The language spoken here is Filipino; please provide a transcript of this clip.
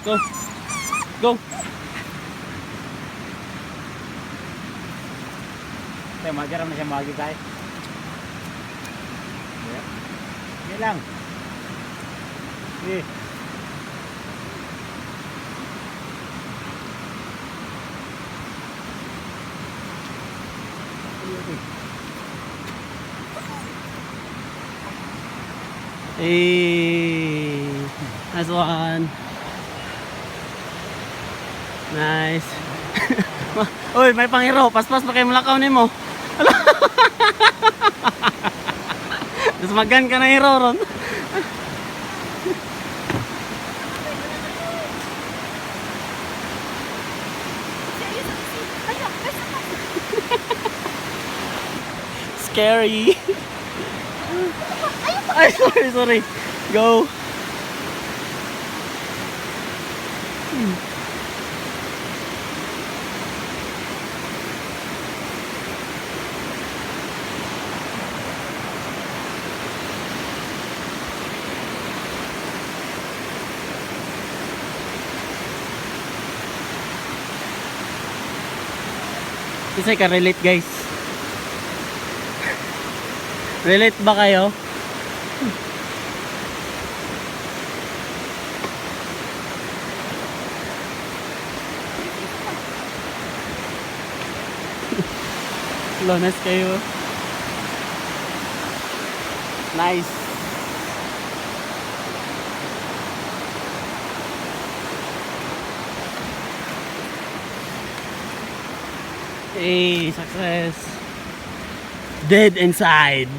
Go. Go. Tayo, magkaram na siya magi tayo. Sige lang. Sige. Hey, nice one. Nice. Uy, may pangiro. Paspas pa kayo malakaw ni mo. Tapos magan ka na hero ron. Scary. Ay, sorry. Go. Kasi ka-relate guys. Relate ba kayo? Lones kayo. Nice. Hey, success. Dead inside.